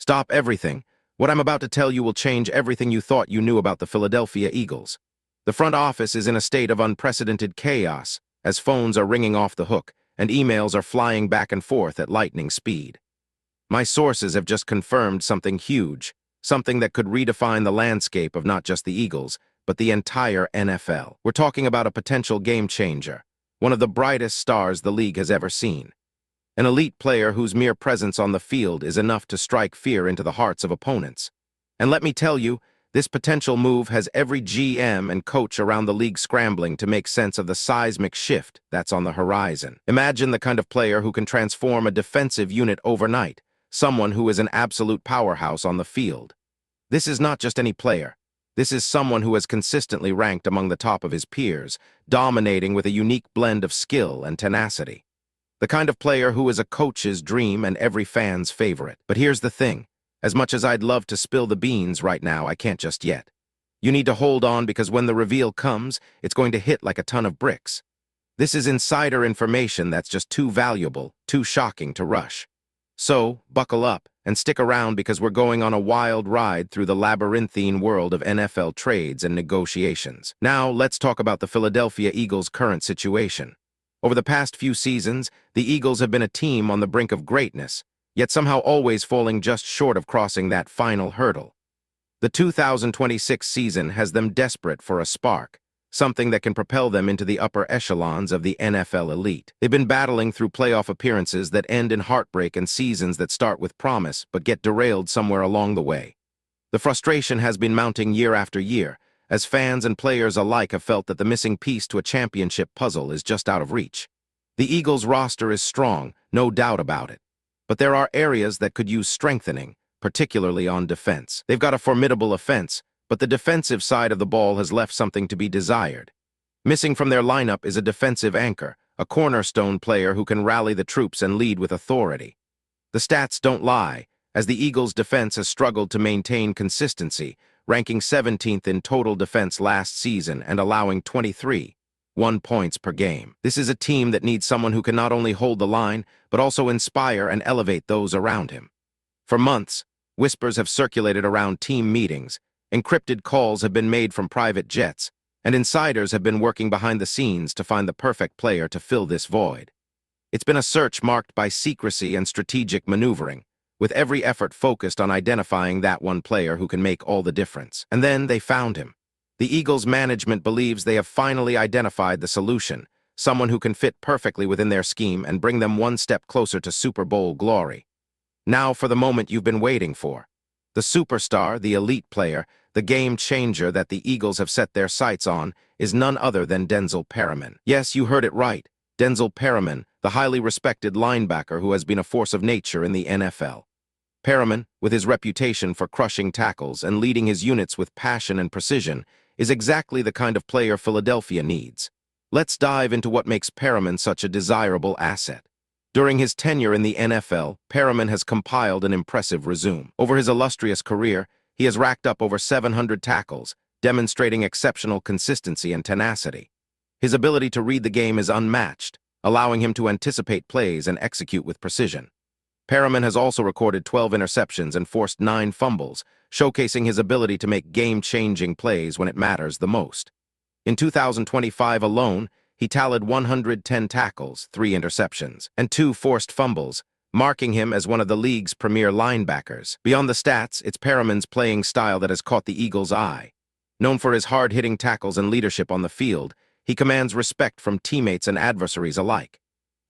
Stop everything. What I'm about to tell you will change everything you thought you knew about the Philadelphia Eagles. The front office is in a state of unprecedented chaos, as phones are ringing off the hook and emails are flying back and forth at lightning speed. My sources have just confirmed something huge, something that could redefine the landscape of not just the Eagles, but the entire NFL. We're talking about a potential game changer, one of the brightest stars the league has ever seen. An elite player whose mere presence on the field is enough to strike fear into the hearts of opponents. And let me tell you, this potential move has every GM and coach around the league scrambling to make sense of the seismic shift that's on the horizon. Imagine the kind of player who can transform a defensive unit overnight, someone who is an absolute powerhouse on the field. This is not just any player. This is someone who has consistently ranked among the top of his peers, dominating with a unique blend of skill and tenacity. The kind of player who is a coach's dream and every fan's favorite. But here's the thing. As much as I'd love to spill the beans right now, I can't just yet. You need to hold on because when the reveal comes, it's going to hit like a ton of bricks. This is insider information that's just too valuable, too shocking to rush. So, buckle up and stick around because we're going on a wild ride through the labyrinthine world of NFL trades and negotiations. Now, let's talk about the Philadelphia Eagles' current situation. Over the past few seasons, the Eagles have been a team on the brink of greatness, yet somehow always falling just short of crossing that final hurdle. The 2026 season has them desperate for a spark, something that can propel them into the upper echelons of the NFL elite. They've been battling through playoff appearances that end in heartbreak and seasons that start with promise but get derailed somewhere along the way. The frustration has been mounting year after year, as fans and players alike have felt that the missing piece to a championship puzzle is just out of reach. The Eagles' roster is strong, no doubt about it. But there are areas that could use strengthening, particularly on defense. They've got a formidable offense, but the defensive side of the ball has left something to be desired. Missing from their lineup is a defensive anchor, a cornerstone player who can rally the troops and lead with authority. The stats don't lie, as the Eagles' defense has struggled to maintain consistency, ranking 17th in total defense last season and allowing 23.1 points per game. This is a team that needs someone who can not only hold the line, but also inspire and elevate those around him. For months, whispers have circulated around team meetings, encrypted calls have been made from private jets, and insiders have been working behind the scenes to find the perfect player to fill this void. It's been a search marked by secrecy and strategic maneuvering, with every effort focused on identifying that one player who can make all the difference. And then they found him. The Eagles' management believes they have finally identified the solution, someone who can fit perfectly within their scheme and bring them one step closer to Super Bowl glory. Now for the moment you've been waiting for. The superstar, the elite player, the game changer that the Eagles have set their sights on is none other than Denzel Perryman. Yes, you heard it right. Denzel Perryman, the highly respected linebacker who has been a force of nature in the NFL. Perryman, with his reputation for crushing tackles and leading his units with passion and precision, is exactly the kind of player Philadelphia needs. Let's dive into what makes Perryman such a desirable asset. During his tenure in the NFL, Perryman has compiled an impressive resume. Over his illustrious career, he has racked up over 700 tackles, demonstrating exceptional consistency and tenacity. His ability to read the game is unmatched, allowing him to anticipate plays and execute with precision. Perryman has also recorded 12 interceptions and forced 9 fumbles, showcasing his ability to make game-changing plays when it matters the most. In 2025 alone, he tallied 110 tackles, 3 interceptions, and 2 forced fumbles, marking him as one of the league's premier linebackers. Beyond the stats, it's Perryman's playing style that has caught the Eagles' eye. Known for his hard-hitting tackles and leadership on the field, he commands respect from teammates and adversaries alike.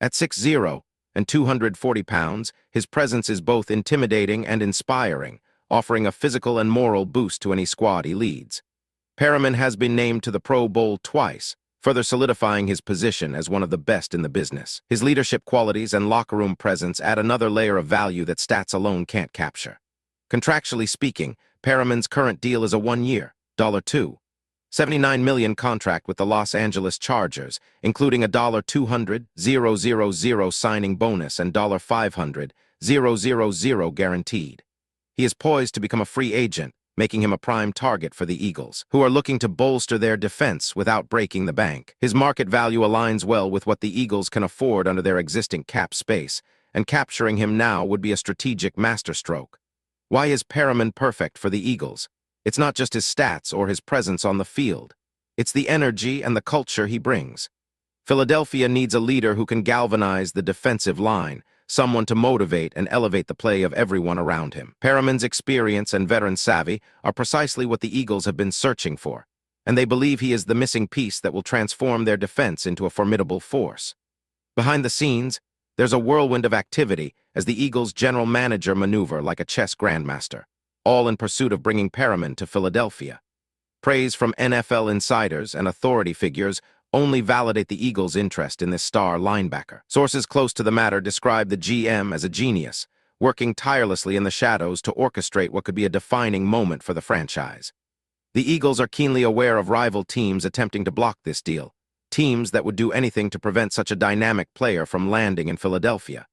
At 6'0" and 240 pounds, his presence is both intimidating and inspiring, offering a physical and moral boost to any squad he leads. Perryman has been named to the Pro Bowl twice, further solidifying his position as one of the best in the business. His leadership qualities and locker-room presence add another layer of value that stats alone can't capture. Contractually speaking, Perryman's current deal is a 1-year, $279 million contract with the Los Angeles Chargers, including a $200,000 signing bonus and $500,000 guaranteed. He is poised to become a free agent, making him a prime target for the Eagles, who are looking to bolster their defense without breaking the bank. His market value aligns well with what the Eagles can afford under their existing cap space, and capturing him now would be a strategic masterstroke. Why is Perriman perfect for the Eagles? It's not just his stats or his presence on the field. It's the energy and the culture he brings. Philadelphia needs a leader who can galvanize the defensive line, someone to motivate and elevate the play of everyone around him. Perriman's experience and veteran savvy are precisely what the Eagles have been searching for, and they believe he is the missing piece that will transform their defense into a formidable force. Behind the scenes, there's a whirlwind of activity as the Eagles' general manager maneuver like a chess grandmaster, all in pursuit of bringing Perriman to Philadelphia. Praise from NFL insiders and authority figures only validate the Eagles' interest in this star linebacker. Sources close to the matter describe the GM as a genius, working tirelessly in the shadows to orchestrate what could be a defining moment for the franchise. The Eagles are keenly aware of rival teams attempting to block this deal, teams that would do anything to prevent such a dynamic player from landing in Philadelphia.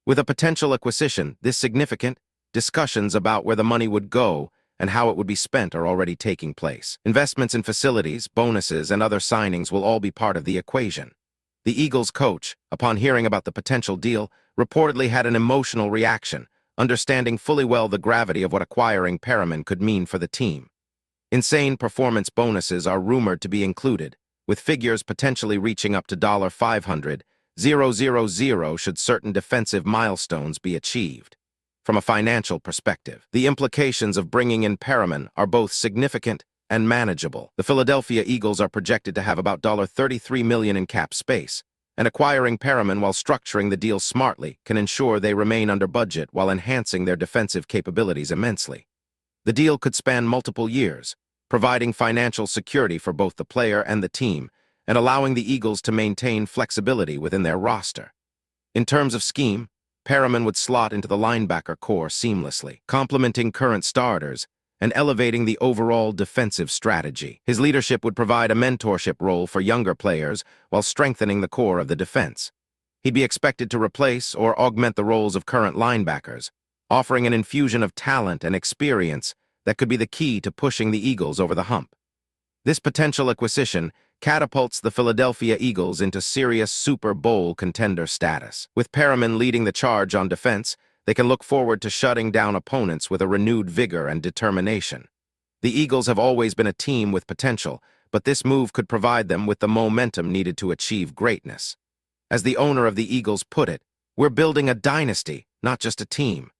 With a potential acquisition this significant, discussions about where the money would go and how it would be spent are already taking place. Investments in facilities, bonuses, and other signings will all be part of the equation. The Eagles coach, upon hearing about the potential deal, reportedly had an emotional reaction, understanding fully well the gravity of what acquiring Perriman could mean for the team. Insane performance bonuses are rumored to be included, with figures potentially reaching up to $500,000 should certain defensive milestones be achieved. From a financial perspective, the implications of bringing in Perriman are both significant and manageable. The Philadelphia Eagles are projected to have about $33 million in cap space, and acquiring Perriman while structuring the deal smartly can ensure they remain under budget while enhancing their defensive capabilities immensely. The deal could span multiple years, providing financial security for both the player and the team, and allowing the Eagles to maintain flexibility within their roster. In terms of scheme, Perriman would slot into the linebacker core seamlessly, complementing current starters and elevating the overall defensive strategy. His leadership would provide a mentorship role for younger players while strengthening the core of the defense. He'd be expected to replace or augment the roles of current linebackers, offering an infusion of talent and experience that could be the key to pushing the Eagles over the hump. This potential acquisition catapults the Philadelphia Eagles into serious Super Bowl contender status. With Perriman leading the charge on defense, they can look forward to shutting down opponents with a renewed vigor and determination. The Eagles have always been a team with potential, but this move could provide them with the momentum needed to achieve greatness. As the owner of the Eagles put it, "We're building a dynasty, not just a team."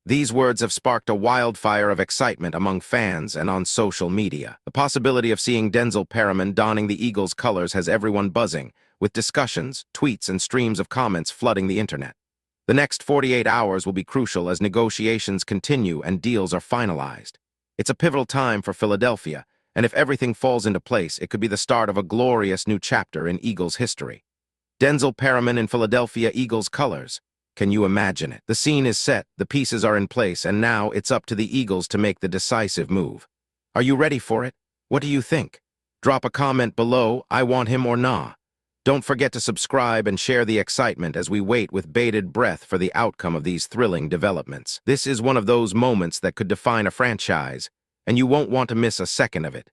These words have sparked a wildfire of excitement among fans and on social media. The possibility of seeing Denzel Perriman donning the Eagles' colors has everyone buzzing, with discussions, tweets, and streams of comments flooding the internet. The next 48 hours will be crucial as negotiations continue and deals are finalized. It's a pivotal time for Philadelphia, and if everything falls into place, it could be the start of a glorious new chapter in Eagles history. Denzel Perriman in Philadelphia Eagles colors. Can you imagine it? The scene is set, the pieces are in place, and now it's up to the Eagles to make the decisive move. Are you ready for it? What do you think? Drop a comment below, I want him or nah. Don't forget to subscribe and share the excitement as we wait with bated breath for the outcome of these thrilling developments. This is one of those moments that could define a franchise, and you won't want to miss a second of it.